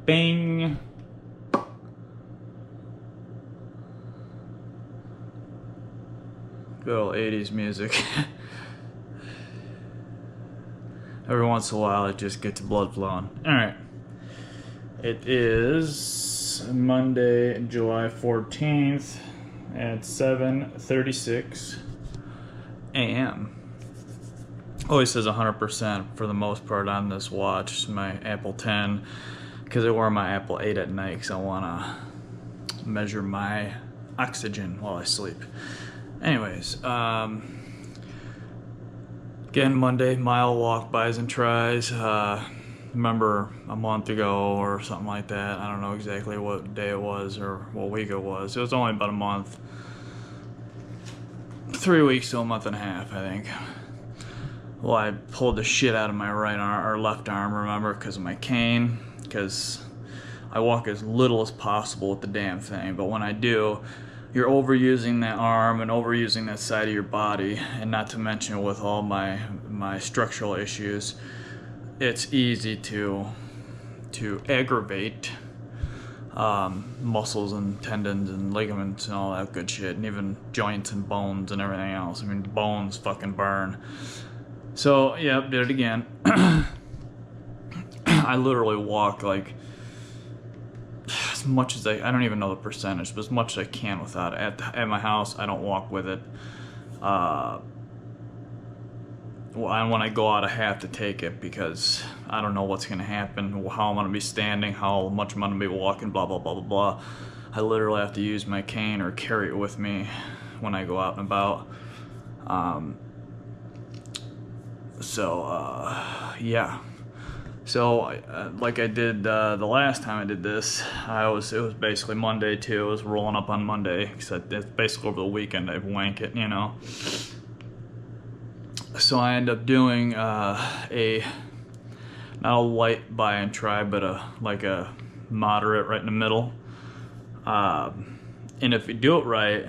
Bing. Good old 80s music. Every once in a while it just gets blood flowing. Alright. It is Monday, July 14th at 7:36 a.m. Always says 100% for the most part on this watch, my Apple 10, because I wear my Apple 8 at night because I want to measure my oxygen while I sleep. Anyways, again, Monday, mile walk, buys and tries. Remember a month ago or something like that, I don't know exactly what day it was or what week it was. It was only about a month, 3 weeks to a month and a half, I think. Well, I pulled the shit out of my right arm, or left arm, remember, because of my cane, because I walk as little as possible with the damn thing, but when I do, you're overusing that arm and overusing that side of your body, and not to mention with all my structural issues, it's easy to aggravate muscles and tendons and ligaments and all that good shit, and even joints and bones and everything else. I mean, bones fucking burn. So, yeah, did it again. I literally walk like as much as I don't even know the percentage, but as much as I can without it. At my house, I don't walk with it. Well, and when I go out, I have to take it because I don't know what's going to happen, how I'm going to be standing, how much I'm going to be walking, blah, blah, blah, blah, blah. I literally have to use my cane or carry it with me when I go out and about. Yeah. So, like I did the last time I did this, it was basically Monday too. I was rolling up on Monday because it's basically over the weekend I wank it, you know. So I end up doing not a light buy and try, but like a moderate right in the middle. And if you do it right,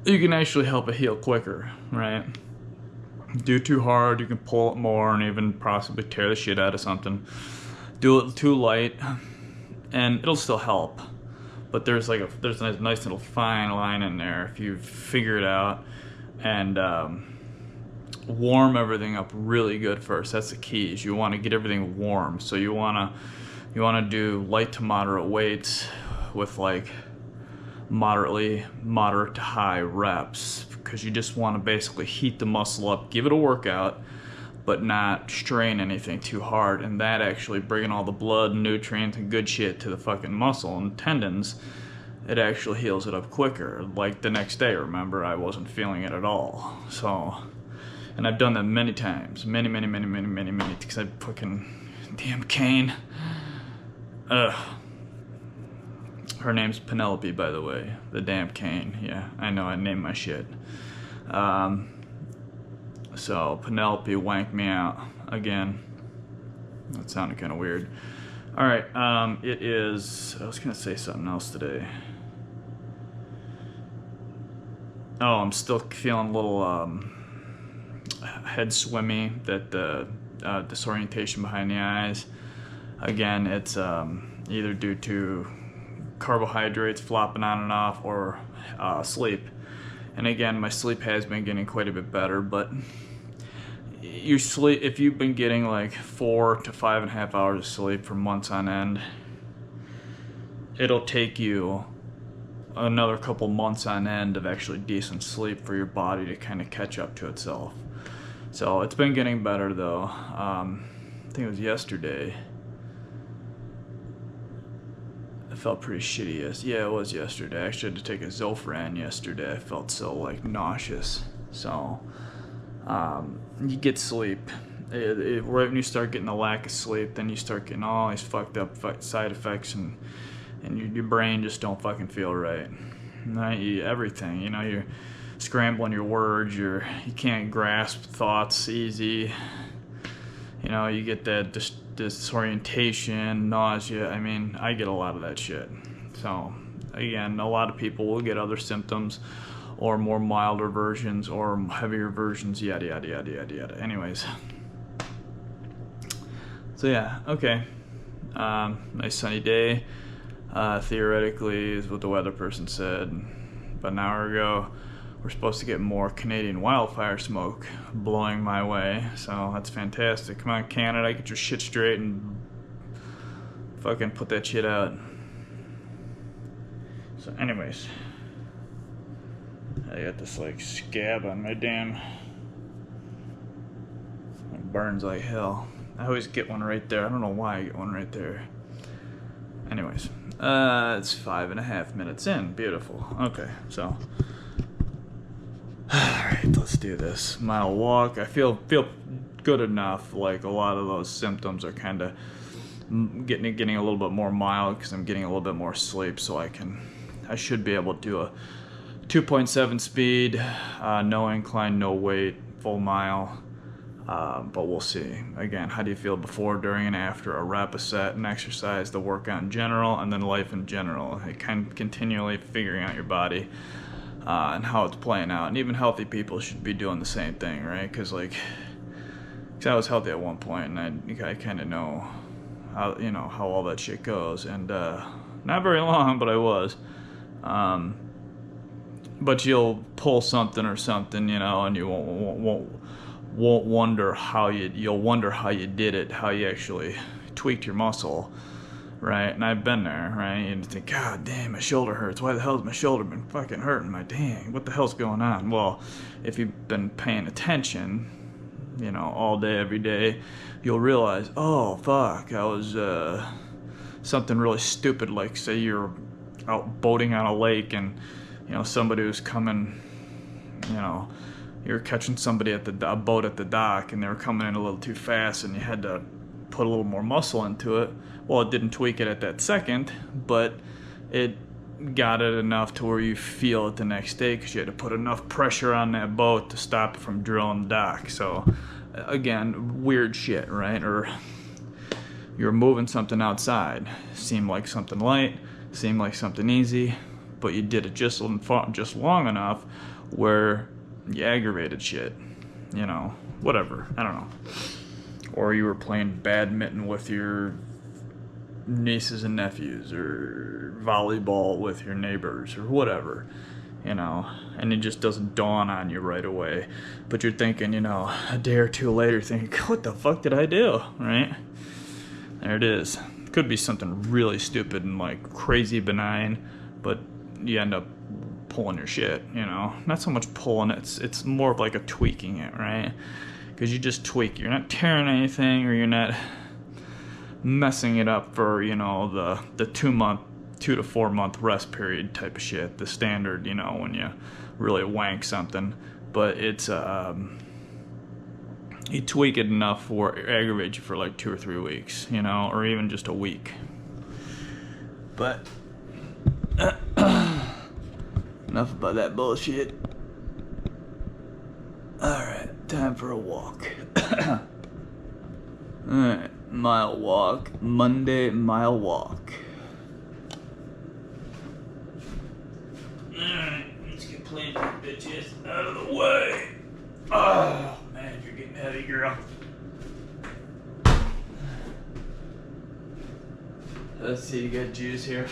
you can actually help it heal quicker, right? Do it too hard, you can pull it more and even possibly tear the shit out of something. Do it too light, and it'll still help. But there's a nice little fine line in there if you figure it out. And warm everything up really good first. That's the key. Is you want to get everything warm. So you want to do light to moderate weights with like moderate to high reps, because you just want to basically heat the muscle up, give it a workout, but not strain anything too hard, and that actually bringing all the blood and nutrients and good shit to the fucking muscle and tendons, it actually heals it up quicker. Like the next day, remember, I wasn't feeling it at all. So, and I've done that many times, many, because I fucking damn cane. Ugh. Her name's Penelope, by the way. The damn cane. Yeah, I know, I named my shit. So Penelope wanked me out again. That sounded kind of weird. All right, it is. I was gonna say something else today. Oh, I'm still feeling a little head swimmy. That disorientation behind the eyes. Again, it's either due to carbohydrates flopping on and off or sleep. And again, my sleep has been getting quite a bit better, but your sleep, if you've been getting like 4 to 5.5 hours of sleep for months on end, it'll take you another couple months on end of actually decent sleep for your body to kind of catch up to itself. So it's been getting better though. I think it was yesterday. I felt pretty shitty. Yeah, it was yesterday. I actually had to take a Zofran yesterday. I felt so like nauseous. So you get sleep. Right when you start getting a lack of sleep, then you start getting all these fucked up side effects, and your brain just don't fucking feel right. Everything, you know, you're scrambling your words. You can't grasp thoughts easy. You know, you get that disorientation, nausea. I mean, I get a lot of that shit. So, again, a lot of people will get other symptoms or more milder versions or heavier versions, yada, yada. Anyways. So, yeah, okay. Nice sunny day. Theoretically, is what the weather person said about an hour ago. We're supposed to get more Canadian wildfire smoke blowing my way, so that's fantastic. Come on, Canada, get your shit straight and fucking put that shit out. So anyways, I got this like scab on my damn, it burns like hell. I always get one right there. I don't know why I get one right there. Anyways, it's 5.5 minutes in. Beautiful. Okay, so alright, let's do this. Mile walk. I feel good enough. Like a lot of those symptoms are kind of getting a little bit more mild because I'm getting a little bit more sleep, so I should be able to do a 2.7 speed, no incline, no weight, full mile. But we'll see. Again, how do you feel before, during, and after a rep, a set, an exercise, the workout in general, and then life in general? It kind of continually figuring out your body and how it's playing out. And even healthy people should be doing the same thing, right? Because I was healthy at one point, and I kind of know how all that shit goes. And not very long, but I was. But you'll pull something or something, and you won't wonder how you'll wonder how you did it, how you actually tweaked your muscle, right? And I've been there, right? And you think, God damn, my shoulder hurts. Why the hell's my shoulder been fucking hurting? My dang, what the hell's going on? Well, if you've been paying attention, all day, every day, you'll realize, oh fuck, I was something really stupid, like say you're out boating on a lake and somebody was coming, you were catching somebody at a boat at the dock, and they were coming in a little too fast, and you had to put a little more muscle into it. Well, it didn't tweak it at that second, but it got it enough to where you feel it the next day because you had to put enough pressure on that boat to stop it from drilling the dock. So, again, weird shit, right? Or you're moving something outside. Seemed like something light, seemed like something easy, but you did it just long enough where you aggravated shit, whatever, I don't know. Or you were playing badminton with your nieces and nephews, or volleyball with your neighbors, or whatever, and it just doesn't dawn on you right away. But you're thinking, a day or two later, thinking, what the fuck did I do, right? There it is. Could be something really stupid and like crazy benign, but you end up pulling your shit, not so much pulling, it's more of like a tweaking it, right? Because you just tweak, you're not tearing anything, or you're not messing it up for the 2 to 4 month rest period type of shit, the standard, when you really wank something. But it's you tweak it enough for it aggravates you for like 2 or 3 weeks, or even just a week. But enough about that bullshit. Alright, time for a walk. Alright, mile walk. Monday mile walk. Alright, let's get plenty of bitches out of the way. Oh, man, you're getting heavy, girl. Let's see, you got juice here.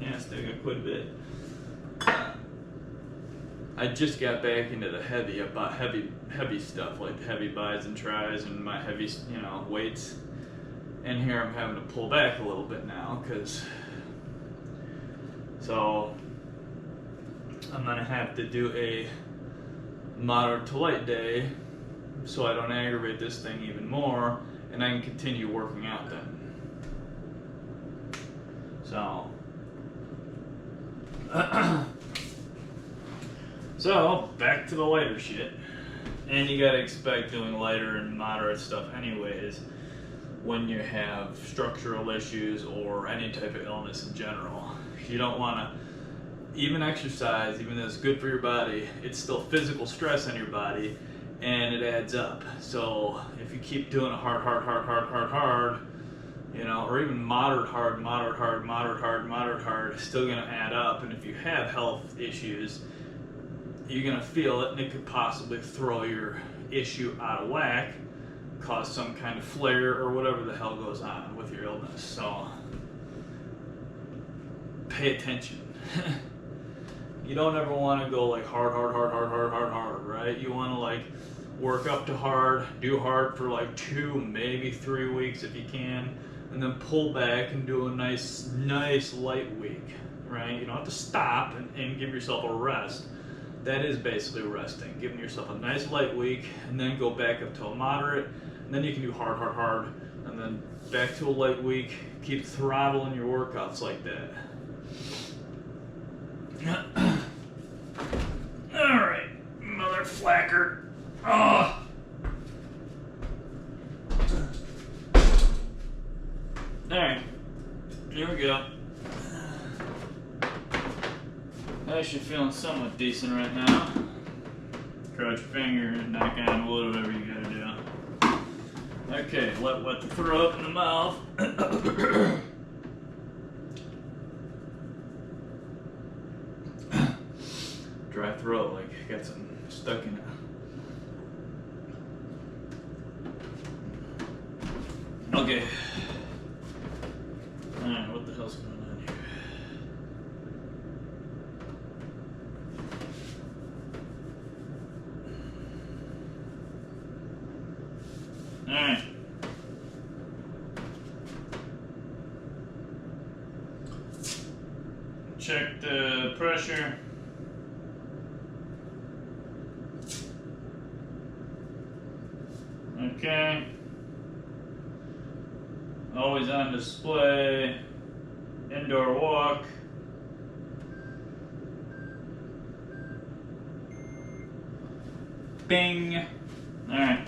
Yeah, still got quite a bit. I just got back into the heavy stuff, like the heavy buys and tries and my heavy, weights. And here I'm having to pull back a little bit now, so I'm gonna have to do a moderate to light day so I don't aggravate this thing even more, and I can continue working out then. So so back to the lighter shit. And you gotta expect doing lighter and moderate stuff anyways when you have structural issues or any type of illness in general. You don't wanna, even exercise, even though it's good for your body, it's still physical stress on your body, and it adds up. So if you keep doing it hard, or even moderate hard, it's still gonna add up. And if you have health issues, you're gonna feel it, and it could possibly throw your issue out of whack, cause some kind of flare or whatever the hell goes on with your illness. So pay attention. You don't ever want to go like hard, right? You want to like work up to hard, do hard for like 2, maybe 3 weeks if you can, and then pull back and do a nice light week, right? You don't have to stop and give yourself a rest. That is basically resting, giving yourself a nice light week, and then go back up to a moderate, and then you can do hard, and then back to a light week. Keep throttling your workouts like that. Alright, mother flacker. Oh. Alright, here we go. I should feeling somewhat decent right now. Crouch your finger, knock on wood, whatever you gotta do. Okay, wet the throat and the mouth. Dry throat, like got something stuck in it. Okay. Alright, what the hell's going on here? Alright. Check the pressure. Okay. Always on display. Indoor walk. Bing. Alright.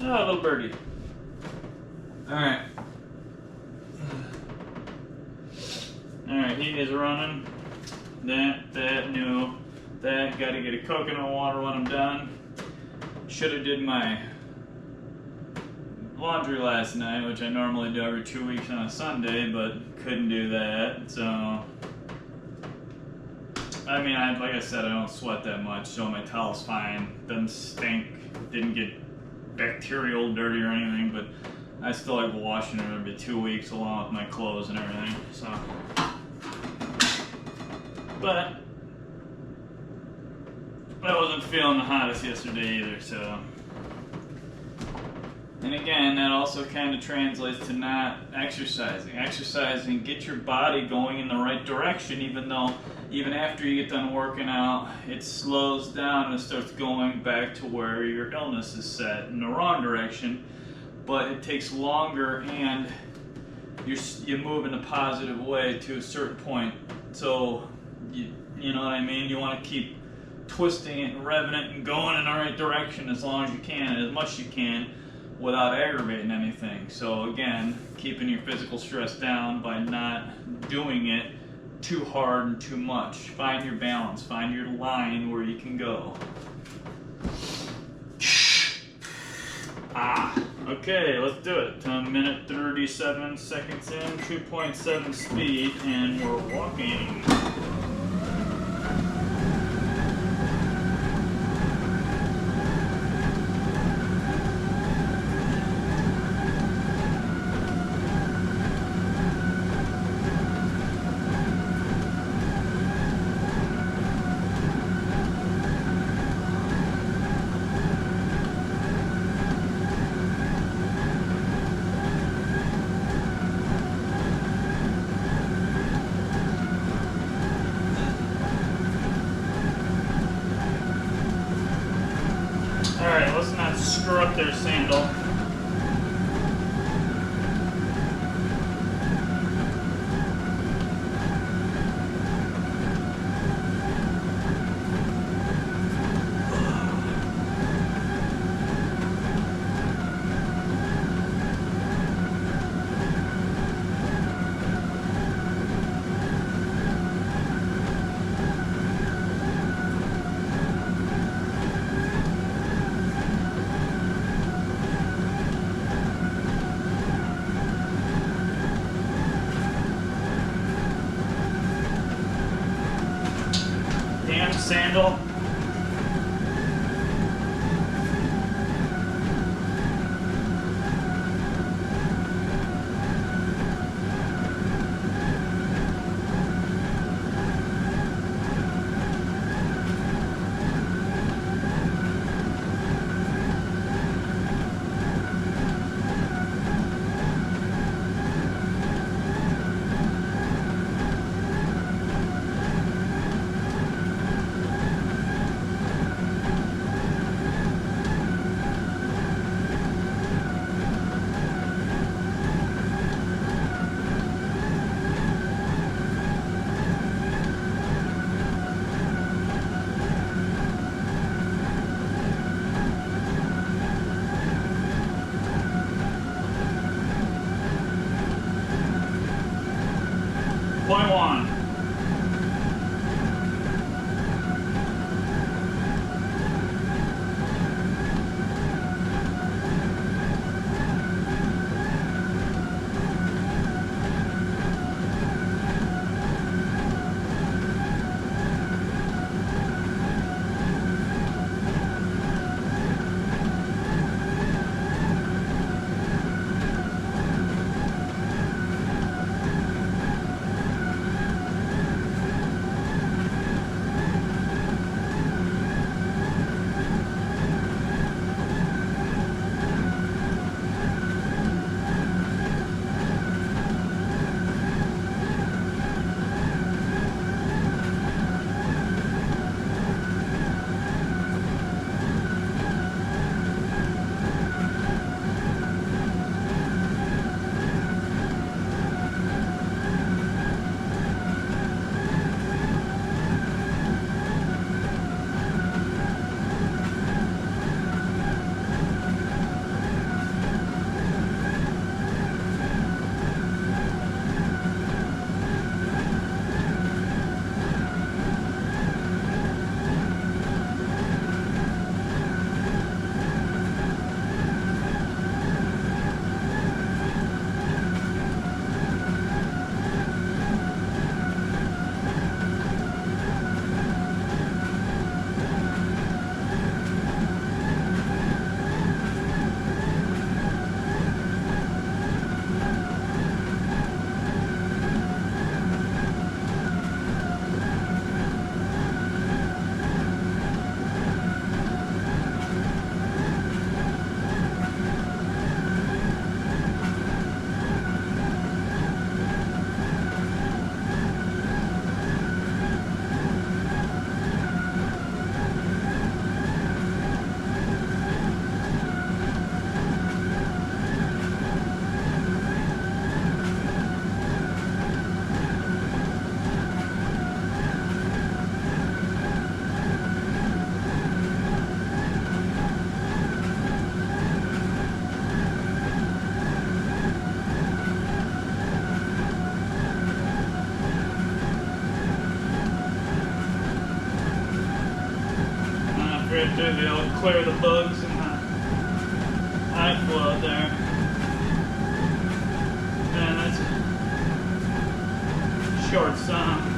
Oh, little birdie. Alright. Alright, he is running. That, new. That, gotta get a coconut water when I'm done. Should've did my laundry last night, which I normally do every 2 weeks on a Sunday, but couldn't do that, so. I mean, like I said, I don't sweat that much, so my towel's fine. Doesn't stink, didn't get bacterial dirty or anything, but I still like washing it every 2 weeks along with my clothes and everything, so. But I wasn't feeling the hottest yesterday either, so. And again, that also kind of translates to not exercising. Exercising, get your body going in the right direction, even though even after you get done working out, it slows down and starts going back to where your illness is set in the wrong direction. But it takes longer, and you move in a positive way to a certain point. So, you know what I mean? You want to keep twisting it and revving it and going in the right direction as long as you can, as much as you can, without aggravating anything. So again, keeping your physical stress down by not doing it too hard and too much. Find your balance, find your line where you can go. Okay, let's do it. 1 minute 37 seconds in, 2.7 speed, and we're walking. Alright, let's not screw up their sandal. Sandal. maybe it'll clear the bugs and eye flow there. Man, that's a short song.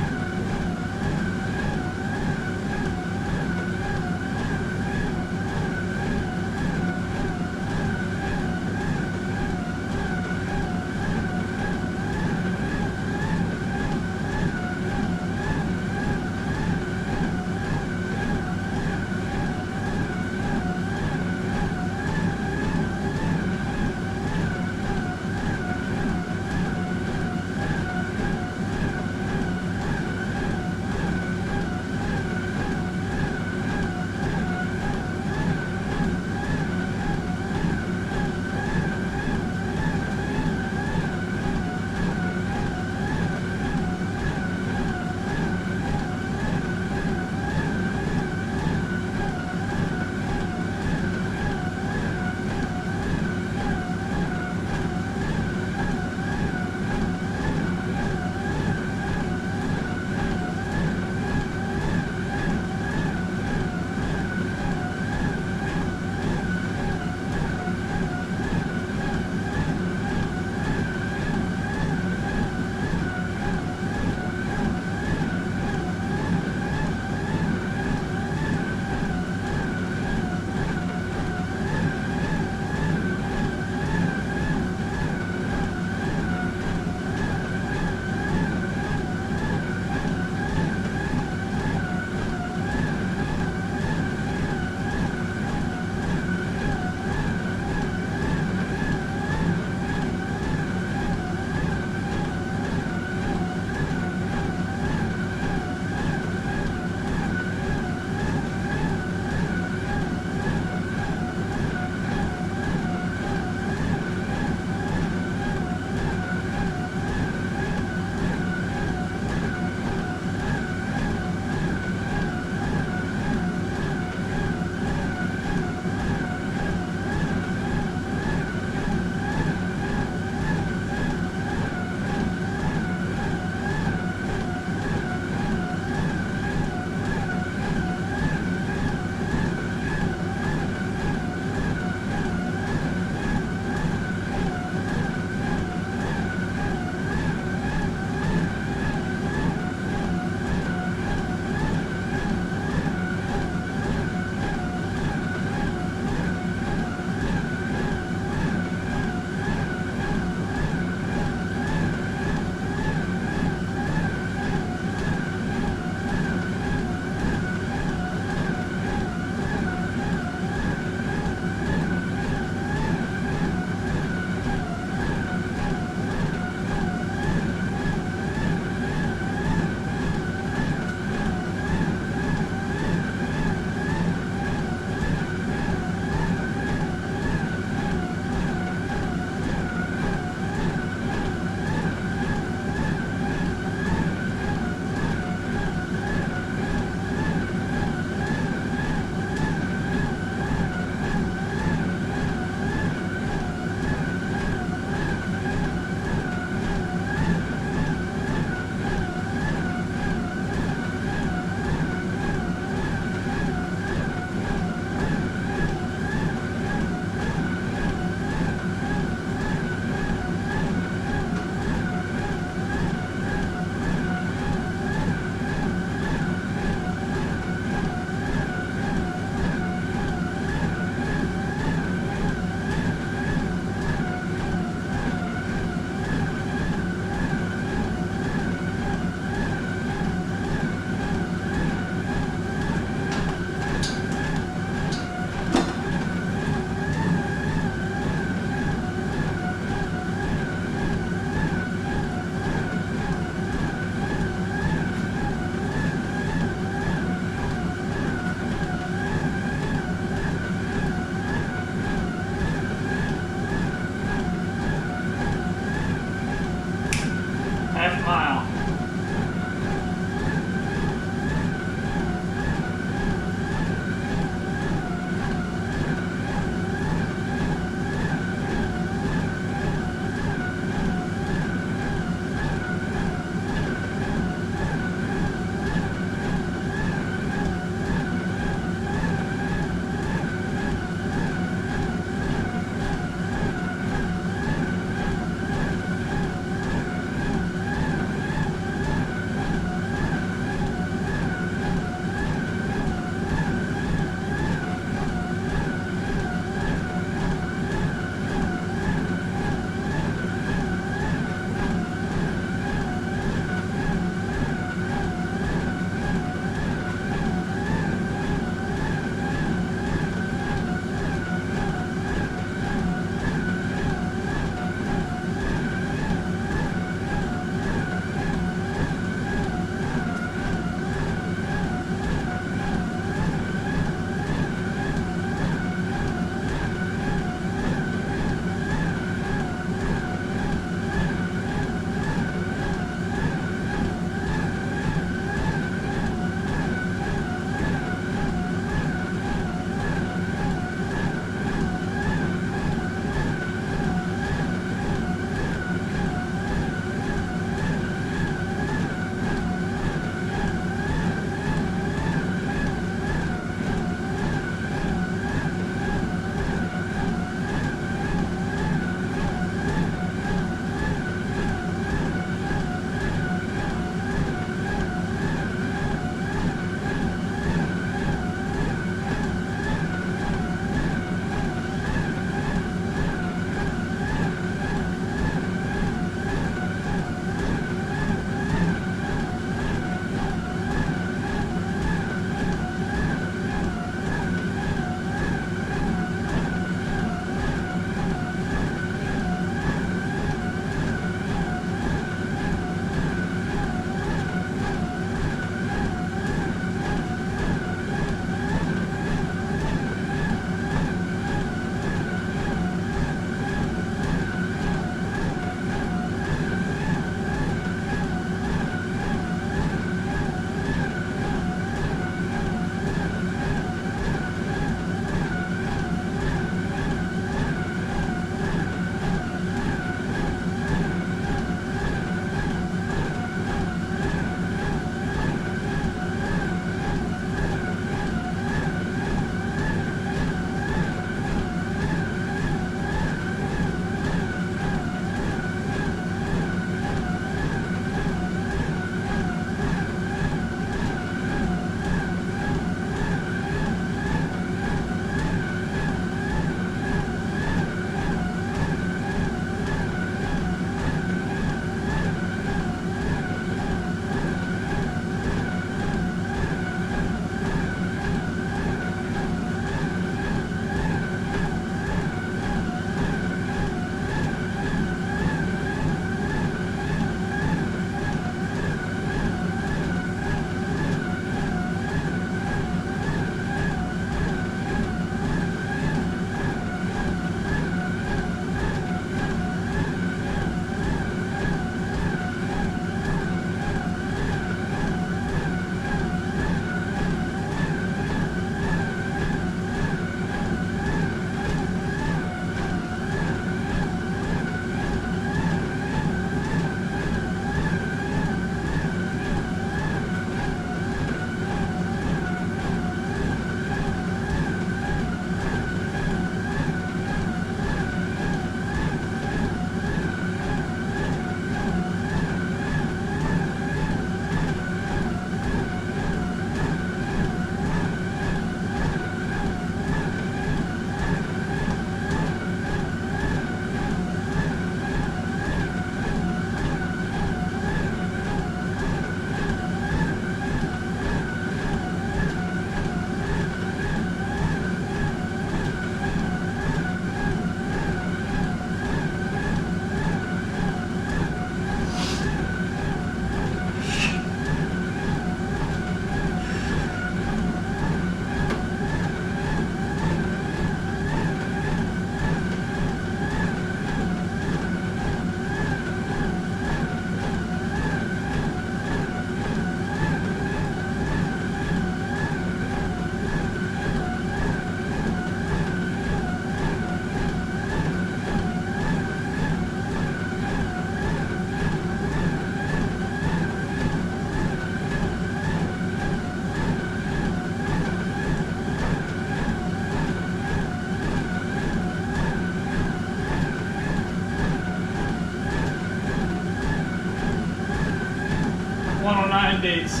mandates.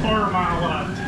Quarter mile left.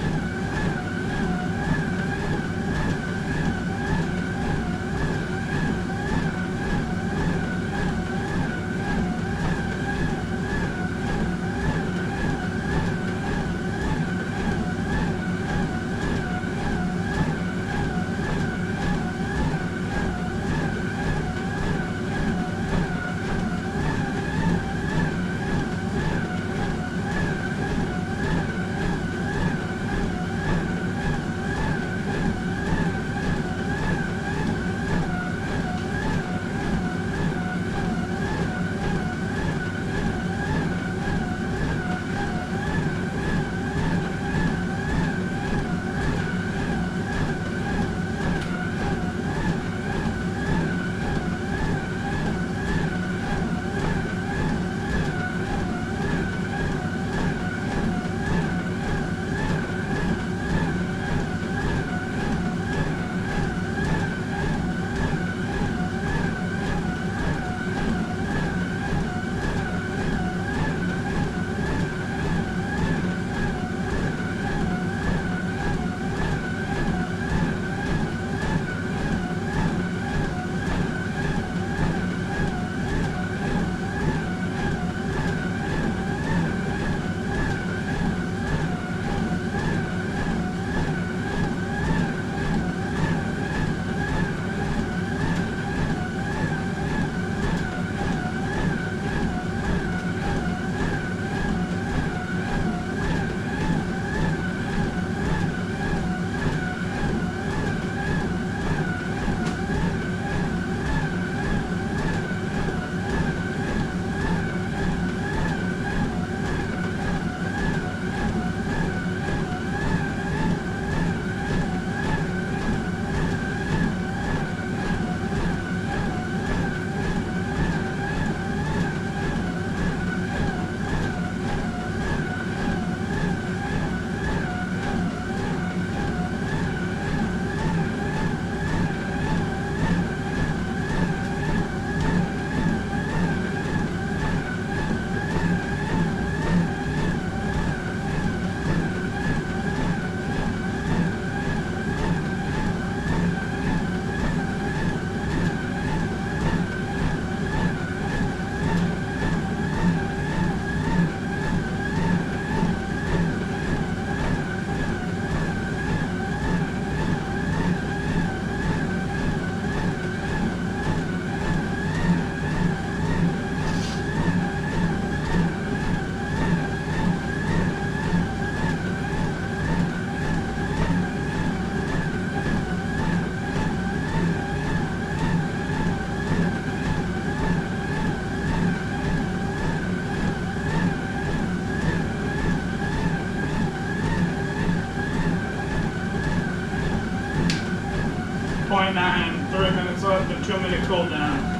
.9, 3 minutes left, and 2-minute cool down.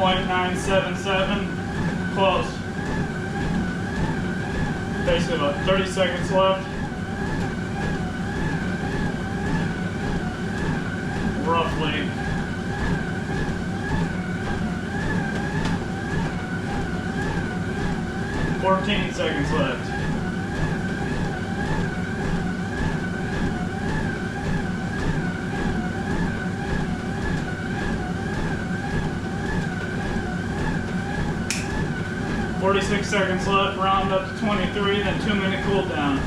.977. Close. Basically about 30 seconds left. Roughly. "14 seconds left. "46 seconds left, round up to 23, then 2-minute cool down.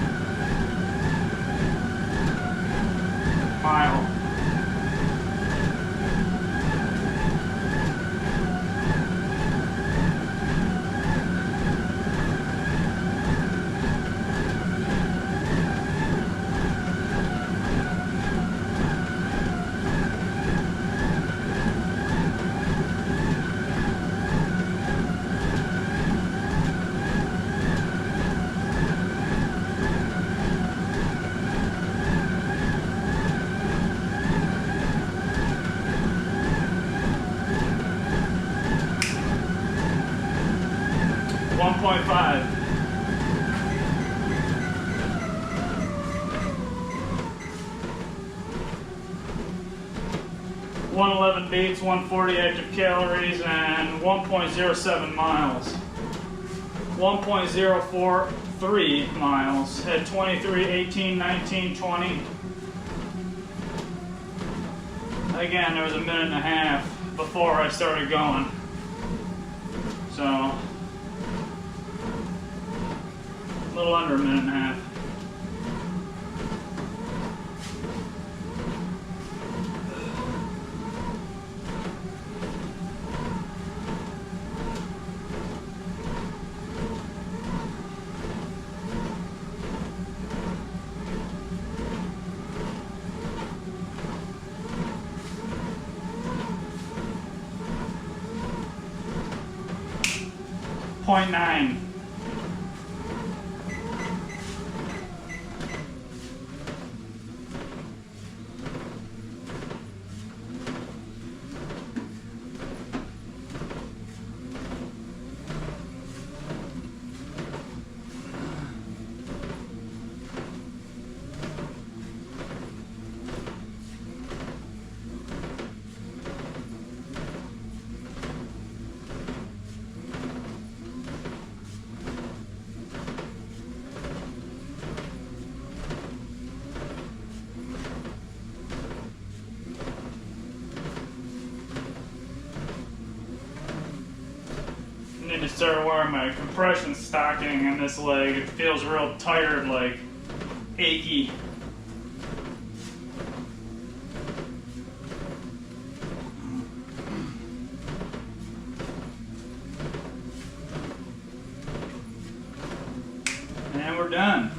Mile. .5. .111 beats, 140 active calories, and 1.07 miles. 1.043 miles at 23, 18, 19, 20. Again, there was a minute and a half before I started going. So, a little under a minute and a half. .9. I need to start wearing my compression stocking in this leg. It feels real tired, like achy. And we're done.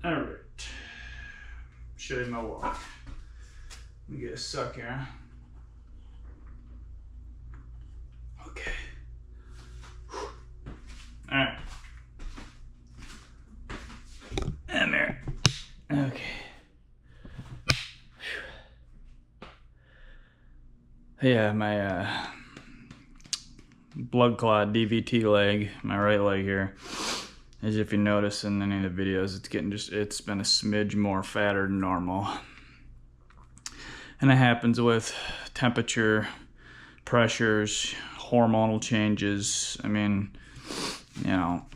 Alright. Show you my walk. Let me get a suck here. Okay. Alright. I'm there. Okay. Yeah, my blood clot DVT leg, my right leg here. As if you notice in any of the videos, it's been a smidge more fatter than normal. And it happens with temperature, pressures, hormonal changes. I mean, you know,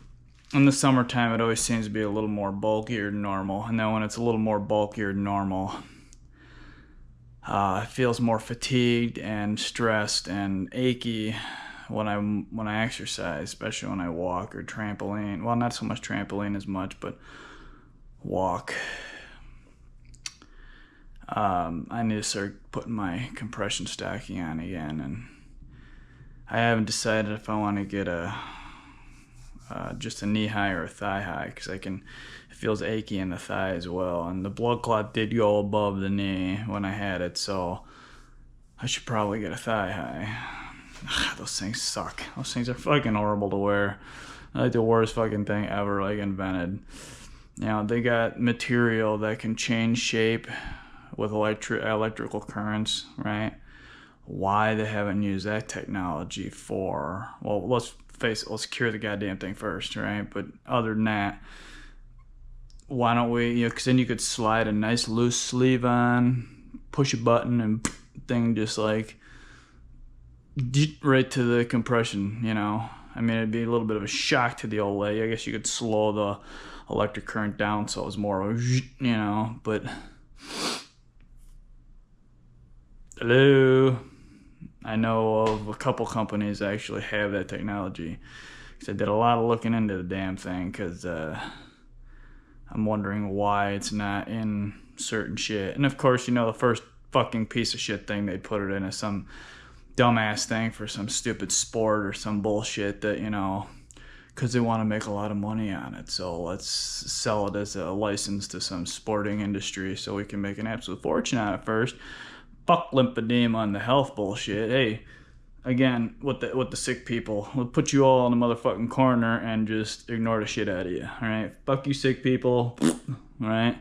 in the summertime it always seems to be a little more bulkier than normal. And then when it's a little more bulkier than normal, it feels more fatigued and stressed and achy when I exercise, especially when I walk or trampoline. Well, not so much trampoline as much, but walk. I need to start putting my compression stocking on again, and I haven't decided if I want to get a just a knee high or a thigh high, because it feels achy in the thigh as well. And the blood clot did go above the knee when I had it, so I should probably get a thigh high. Those things suck. Those things are fucking horrible to wear. Like the worst fucking thing ever, like, invented. You know, they got material that can change shape with electrical currents, right? Why they haven't used that technology for, well, let's face it, let's cure the goddamn thing first, right? But other than that, why don't we, you know, because then you could slide a nice loose sleeve on, push a button, and thing just like right to the compression, you know. I mean, it'd be a little bit of a shock to the old leg. I guess you could slow the electric current down so it was more of a, you know, but hello. I know of a couple companies that actually have that technology. Because I did a lot of looking into the damn thing, because I'm wondering why it's not in certain shit. And of course, you know, the first fucking piece of shit thing they put it in is some dumbass thing for some stupid sport or some bullshit that, you know, because they want to make a lot of money on it. So let's sell it as a license to some sporting industry so we can make an absolute fortune on it first. Fuck lymphedema and the health bullshit. Hey, again, with the sick people, we'll put you all in the motherfucking corner and just ignore the shit out of you. All right, fuck you, sick people. All right,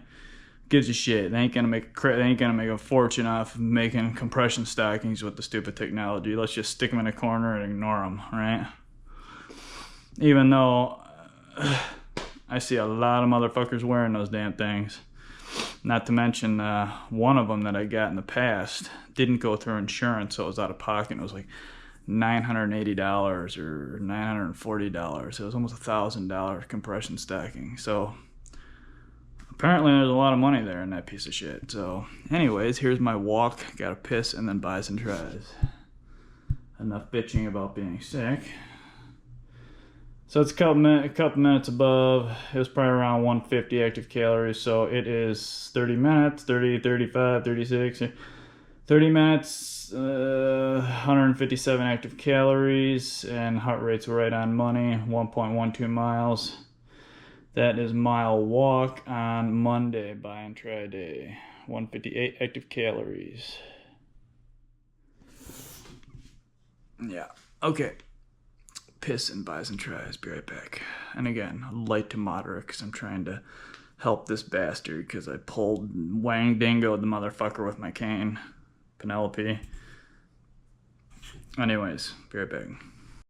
gives a shit. They ain't gonna make a fortune off making compression stockings with the stupid technology. Let's just stick them in a corner and ignore them. All right. Even though I see a lot of motherfuckers wearing those damn things. Not to mention one of them that I got in the past didn't go through insurance, so it was out of pocket. It was like $980 or $940. It was almost $1,000 compression stacking. So apparently there's a lot of money there in that piece of shit. So anyways, here's my walk. Gotta piss and then buy some tries. Enough bitching about being sick. So it's a couple minutes above. It was probably around 150 active calories. So it is 30 minutes, 30, 35, 36, 30 minutes, 157 active calories, and heart rate's right on money, 1.12 miles. That is mile walk on Monday, buy and try day. 158 active calories. Yeah, okay. Piss and buys and tries. Be right back. And again, light to moderate, because I'm trying to help this bastard, because I pulled Wang Dingo'd the motherfucker with my cane. Penelope. Anyways, be right back.